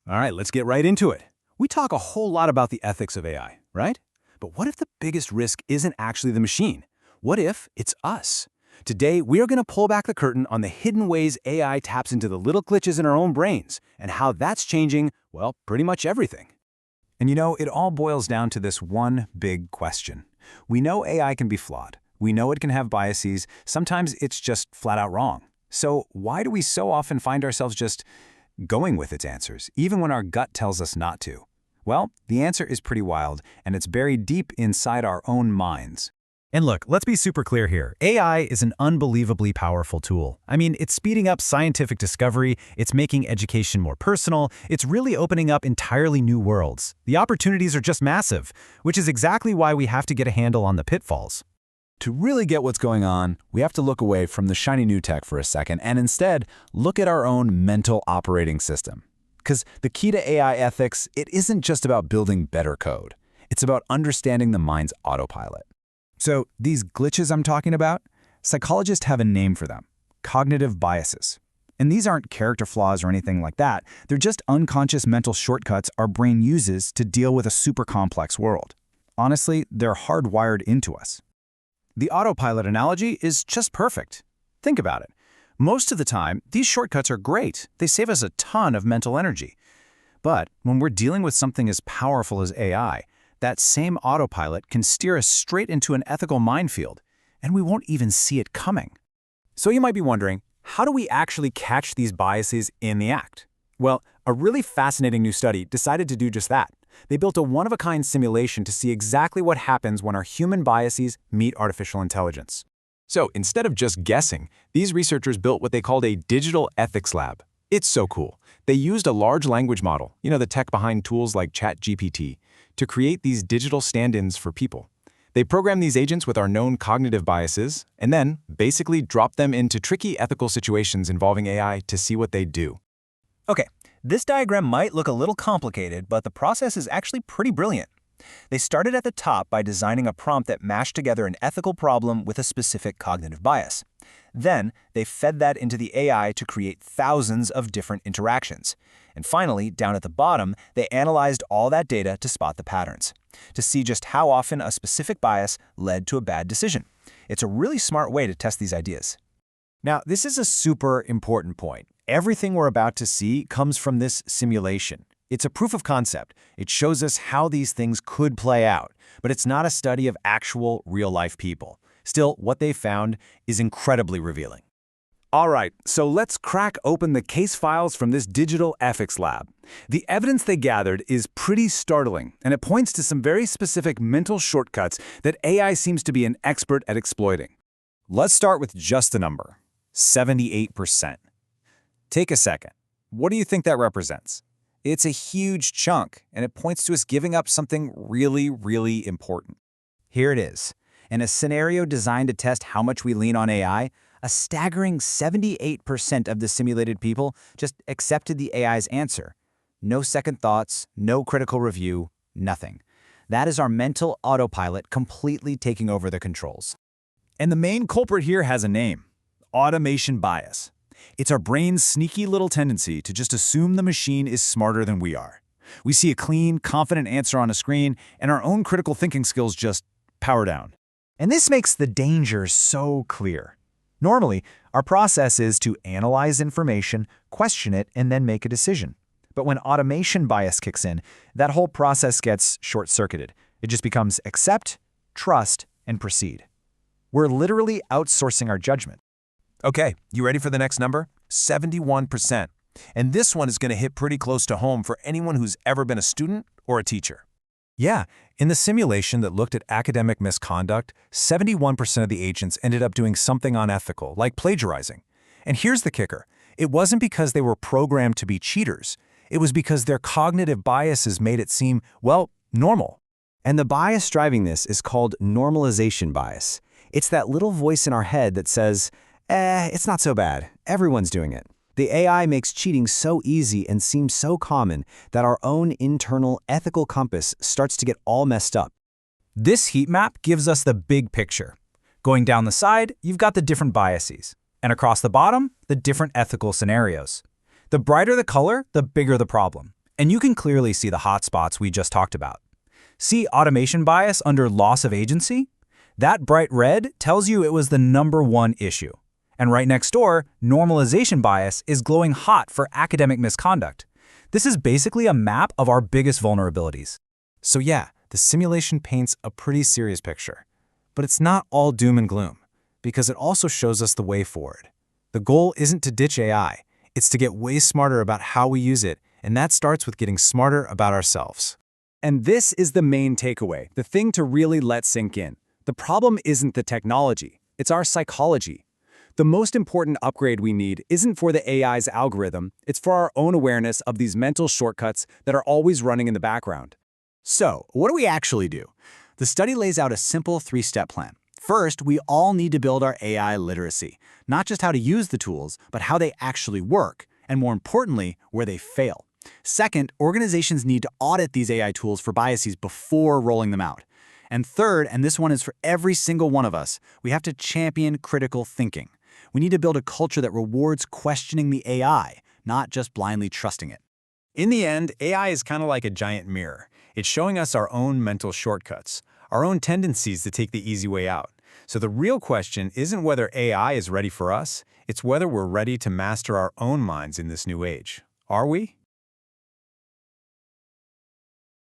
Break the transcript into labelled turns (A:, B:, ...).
A: All right, let's get right into it. We talk a whole lot about the ethics of AI, right? But what if the biggest risk isn't actually the machine? What if it's us? Today, we are going to pull back the curtain on the hidden ways AI taps into the little glitches in our own brains and how that's changing, well, pretty much everything. And it all boils down to this one big question. We know AI can be flawed. We know it can have biases. Sometimes it's just flat out wrong. So why do we so often find ourselves just going with its answers, even when our gut tells us not to? Well, the answer is pretty wild, and it's buried deep inside our own minds.
B: And look, let's be super clear here. AI is an unbelievably powerful tool. I mean, it's speeding up scientific discovery, it's making education more personal, it's really opening up entirely new worlds. The opportunities are just massive, which is exactly why we have to get a handle on the pitfalls.
A: To really get what's going on, we have to look away from the shiny new tech for a second and instead look at our own mental operating system. Because the key to AI ethics, it isn't just about building better code. It's about understanding the mind's autopilot. So these glitches I'm talking about, psychologists have a name for them: cognitive biases. And these aren't character flaws or anything like that. They're just unconscious mental shortcuts our brain uses to deal with a super complex world. Honestly, they're hardwired into us. The autopilot analogy is just perfect. Think about it. Most of the time, these shortcuts are great. They save us a ton of mental energy. But when we're dealing with something as powerful as AI, that same autopilot can steer us straight into an ethical minefield, and we won't even see it coming. So you might be wondering, how do we actually catch these biases in the act? Well, a really fascinating new study decided to do just that. They built a one-of-a-kind simulation to see exactly what happens when our human biases meet artificial intelligence. So instead of just guessing, these researchers built what they called a digital ethics lab. It's so cool. They used a large language model, the tech behind tools like ChatGPT, to create these digital stand-ins for people. They programmed these agents with our known cognitive biases, and then basically dropped them into tricky ethical situations involving AI to see what they do.
B: Okay, this diagram might look a little complicated, but the process is actually pretty brilliant. They started at the top by designing a prompt that mashed together an ethical problem with a specific cognitive bias. Then, they fed that into the AI to create thousands of different interactions. And finally, down at the bottom, they analyzed all that data to spot the patterns, to see just how often a specific bias led to a bad decision. It's a really smart way to test these ideas. Now, this is a super important point. Everything we're about to see comes from this simulation. It's a proof of concept. It shows us how these things could play out, but it's not a study of actual, real-life people. Still, what they found is incredibly revealing. All right, so let's crack open the case files from this digital ethics lab. The evidence they gathered is pretty startling, and it points to some very specific mental shortcuts that AI seems to be an expert at exploiting. Let's start with just the number: 78%. Take a second. What do you think that represents? It's a huge chunk, and it points to us giving up something really, really important. Here it is. In a scenario designed to test how much we lean on AI, a staggering 78% of the simulated people just accepted the AI's answer. No second thoughts, no critical review, nothing. That is our mental autopilot completely taking over the controls. And the main culprit here has a name: automation bias. It's our brain's sneaky little tendency to just assume the machine is smarter than we are. We see a clean, confident answer on a screen, and our own critical thinking skills just power down. And this makes the danger so clear. Normally, our process is to analyze information, question it, and then make a decision. But when automation bias kicks in, that whole process gets short-circuited. It just becomes accept, trust, and proceed. We're literally outsourcing our judgment. Okay, you ready for the next number? 71%. And this one is going to hit pretty close to home for anyone who's ever been a student or a teacher. Yeah, in the simulation that looked at academic misconduct, 71% of the agents ended up doing something unethical, like plagiarizing. And here's the kicker. It wasn't because they were programmed to be cheaters. It was because their cognitive biases made it seem, well, normal. And the bias driving this is called normalization bias. It's that little voice in our head that says, it's not so bad. Everyone's doing it. The AI makes cheating so easy and seems so common that our own internal ethical compass starts to get all messed up. This heat map gives us the big picture. Going down the side, you've got the different biases, and across the bottom, the different ethical scenarios. The brighter the color, the bigger the problem. And you can clearly see the hotspots we just talked about. See automation bias under loss of agency? That bright red tells you it was the #1 issue. And right next door, normalization bias is glowing hot for academic misconduct. This is basically a map of our biggest vulnerabilities.
C: So yeah, the simulation paints a pretty serious picture. But it's not all doom and gloom, because it also shows us the way forward. The goal isn't to ditch AI, it's to get way smarter about how we use it, and that starts with getting smarter about ourselves.
A: And this is the main takeaway, the thing to really let sink in. The problem isn't the technology, it's our psychology. The most important upgrade we need isn't for the AI's algorithm, it's for our own awareness of these mental shortcuts that are always running in the background. So, what do we actually do? The study lays out a simple 3-step plan. First, we all need to build our AI literacy, not just how to use the tools, but how they actually work, and more importantly, where they fail. Second, organizations need to audit these AI tools for biases before rolling them out. And third, and this one is for every single one of us, we have to champion critical thinking. We need to build a culture that rewards questioning the AI, not just blindly trusting it.
C: In the end, AI is kind of like a giant mirror. It's showing us our own mental shortcuts, our own tendencies to take the easy way out. So the real question isn't whether AI is ready for us, it's whether we're ready to master our own minds in this new age. Are we?